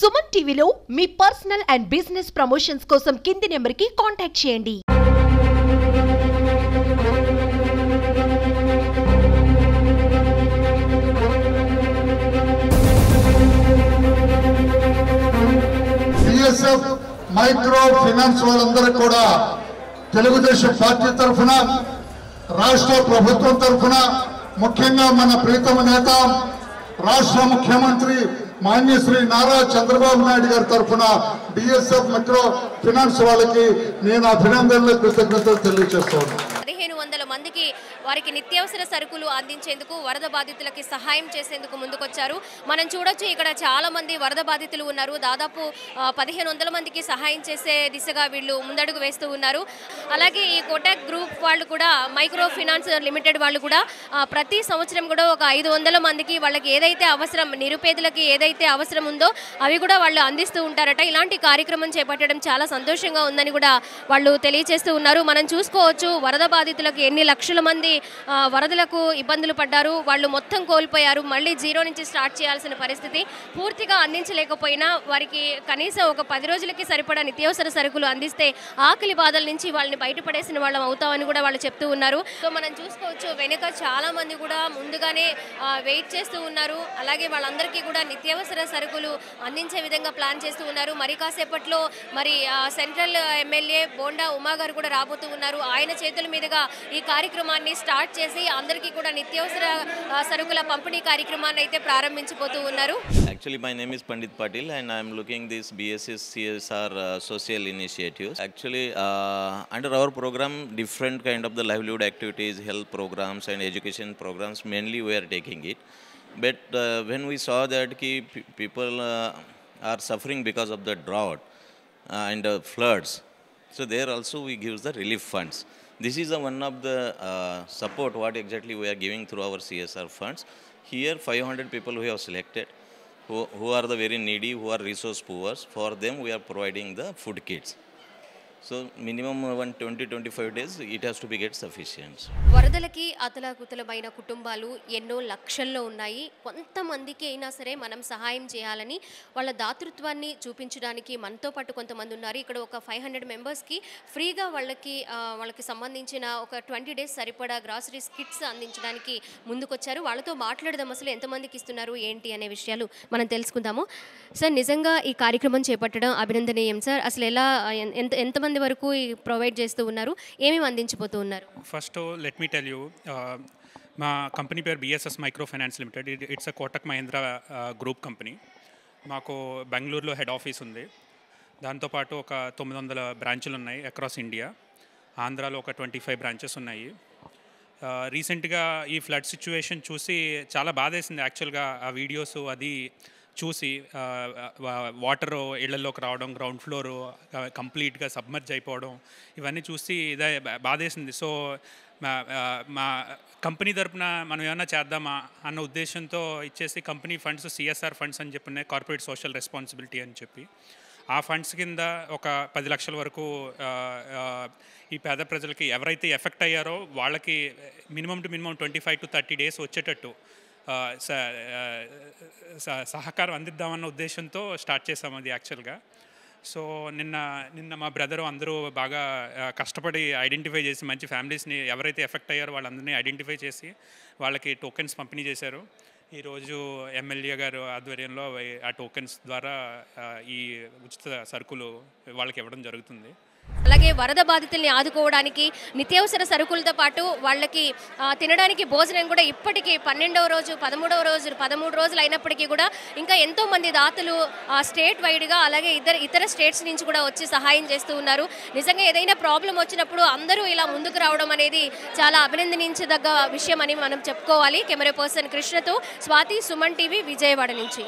సుమన్ టీవీలో మీ personal and business promotions కోసం కింది నెంబర్కి కాంటాక్ట్ చేయండి. బిఎస్ఎఫ్ మైక్రో ఫైనాన్స్ వాళ్ళందరూ కూడా తెలుగుదేశం పార్టీ తరఫున రాష్ట్ర ప్రభుత్వం తరఫున ముఖ్యంగా మన ప్రీతమ నేత రాష్ట్ర ముఖ్యమంత్రి మాన్య శ్రీ నారా చంద్రబాబు నాయుడు గారి తరఫున బిఎస్ఎఫ్ మైక్రో ఫైనాన్స్ వాళ్ళకి నేను అభినందనలు కృతజ్ఞతలు తెలియజేస్తున్నాను. 1500 మందికి వారికి నిత్యావసర సరుకులు అందించేందుకు వరద బాధితులకి సహాయం చేసేందుకు ముందుకొచ్చారు. మనం చూడొచ్చు ఇక్కడ చాలా మంది వరద బాధితులు ఉన్నారు. దాదాపు 1500 మందికి సహాయం చేసే దిశగా వీళ్ళు ముందడుగు వేస్తూ ఉన్నారు. అలాగే ఈ కోటక్ గ్రూప్ వాళ్ళు కూడా మైక్రో ఫైనాన్స్ లిమిటెడ్ వాళ్ళు కూడా ప్రతి సంవత్సరం కూడా ఒక 500 మందికి వాళ్ళకి ఏదైతే అవసరం, నిరుపేదలకి ఏదైతే అవసరం ఉందో అవి కూడా వాళ్ళు అందిస్తూ ఉంటారట. ఇలాంటి కార్యక్రమం చేపట్టడం చాలా సంతోషంగా ఉందని కూడా వాళ్ళు తెలియజేస్తూ ఉన్నారు. మనం చూసుకోవచ్చు వరద బాధితులకు ఎన్ని లక్షల మంది వరదలకు ఇబ్బందులు పడ్డారు. వాళ్ళు మొత్తం కోల్పోయారు. మళ్ళీ జీరో నుంచి స్టార్ట్ చేయాల్సిన పరిస్థితి. పూర్తిగా అందించలేకపోయినా వారికి కనీసం ఒక 10 రోజులకి సరిపడా నిత్యావసర సరుకులు అందిస్తే ఆకలి బాధల నుంచి వాళ్ళని బయటపడేసిన వాళ్ళం అవుతామని కూడా వాళ్ళు చెప్తూ ఉన్నారు. సో మనం చూసుకోవచ్చు వెనుక చాలా మంది కూడా ముందుగానే వెయిట్ చేస్తూ ఉన్నారు. అలాగే వాళ్ళందరికీ కూడా నిత్యావసర సరుకులు అందించే విధంగా ప్లాన్ చేస్తూ ఉన్నారు. మరి కాసేపట్లో మరి సెంట్రల్ ఎమ్మెల్యే బోండా ఉమా గారు కూడా రాబోతూ ఉన్నారు. ఆయన చేతుల మీదుగా ఈ కార్యక్రమాన్ని స్టార్ట్ చేసి అందరికీ కూడా నిత్యావసర సరుకుల పంపిణీ కార్యక్రమాన్ని అయితే ప్రారంభించబోతూ ఉన్నారు. Actually, my name is Pandit Patil and I am looking this BSS CSR social initiatives. Actually, under our program, different kind of the livelihood activities, health programs and education programs, mainly we are taking it. But when we saw that people are suffering because of the drought and floods, so there also we give the relief funds. This is one of the support what exactly we are giving through our CSR funds. Here 500 people we have selected who are the very needy, who are resource poor. For them we are providing the food kits. So minimum 120-25 days it has to be get sufficient. వరదలకి అతలాకుతలమైన కుటుంబాలు ఎన్నో లక్షల్లో ఉన్నాయి. కొంతమందికి అయినా సరే మనం సహాయం చేయాలని వాళ్ళ దాతృత్వాన్ని చూపించడానికి మనతో పాటు కొంతమంది ఉన్నారు. ఇక్కడ ఒక 500 మెంబర్స్కి ఫ్రీగా వాళ్ళకి సంబంధించిన ఒక 20 డేస్ సరిపడా గ్రాసరీస్ కిట్స్ అందించడానికి ముందుకొచ్చారు. వాళ్ళతో మాట్లాడదాం అసలు ఎంతమందికి ఇస్తున్నారు ఏంటి అనే విషయాలు మనం తెలుసుకుందాము. సార్, నిజంగా ఈ కార్యక్రమం చేపట్టడం అభినందనీయం సార్. అసలు ఎలా ఎంతమంది వరకు ప్రొవైడ్ చేస్తూ ఉన్నారు, ఏమేమి అందించబోతూ ఉన్నారు? First let me tell you, మా కంపెనీ పేరు BSS micro finance limited. It's a Kotak Mahindra group company. మాకు బెంగళూరులో హెడ్ ఆఫీస్ ఉంది. దాంతోపాటు ఒక 900 బ్రాంచులు ఉన్నాయి అక్రాస్ ఇండియా. ఆంధ్రాలో ఒక 25 బ్రాంచెస్ ఉన్నాయి. రీసెంట్గా ఈ ఫ్లడ్ సిచ్యువేషన్ చూసి చాలా బాధేసింది యాక్చువల్గా. ఆ వీడియోస్ అది చూసి వాటర్ ఇళ్లలోకి రావడం, గ్రౌండ్ ఫ్లోర్ కంప్లీట్గా సబ్మర్జ్ అయిపోవడం, ఇవన్నీ చూసి ఇదే బాధేసింది. సో మా కంపెనీ తరపున మనం ఏమైనా చేద్దామా అన్న ఉద్దేశంతో ఇచ్చేసి కంపెనీ ఫండ్స్ సిఎస్ఆర్ ఫండ్స్ అని చెప్పినాయి, కార్పొరేట్ సోషల్ రెస్పాన్సిబిలిటీ అని చెప్పి. ఆ ఫండ్స్ కింద ఒక 10 లక్షల వరకు ఈ పేద ప్రజలకి ఎవరైతే ఎఫెక్ట్ అయ్యారో వాళ్ళకి మినిమం 25 to 30 డేస్ వచ్చేటట్టు సహకారం అందిద్దామన్న ఉద్దేశంతో స్టార్ట్ చేసాము అది యాక్చువల్గా. సో నిన్న మా బ్రదరు అందరూ బాగా కష్టపడి ఐడెంటిఫై చేసి మంచి ఫ్యామిలీస్ని ఎవరైతే ఎఫెక్ట్ అయ్యారో వాళ్ళందరినీ ఐడెంటిఫై చేసి వాళ్ళకి టోకెన్స్ పంపిణీ చేశారు. ఈరోజు ఎమ్మెల్యే గారు ఆధ్వర్యంలో ఆ టోకెన్స్ ద్వారా ఈ ఉచిత సరుకులు వాళ్ళకి ఇవ్వడం జరుగుతుంది. అలాగే వరద బాధితుల్ని ఆదుకోవడానికి నిత్యావసర సరుకులతో పాటు వాళ్ళకి తినడానికి భోజనం కూడా ఇప్పటికీ 12వ రోజు 13 రోజులు అయినప్పటికీ కూడా ఇంకా ఎంతోమంది దాతలు స్టేట్ వైడ్గా అలాగే ఇతర స్టేట్స్ నుంచి కూడా వచ్చి సహాయం చేస్తూ ఉన్నారు. నిజంగా ఏదైనా ప్రాబ్లం వచ్చినప్పుడు అందరూ ఇలా ముందుకు రావడం అనేది చాలా అభినందించదగ్గ విషయం అని మనం చెప్పుకోవాలి. కెమెరా పర్సన్ కృష్ణతో స్వాతి, సుమన్ టీవీ, విజయవాడ నుంచి.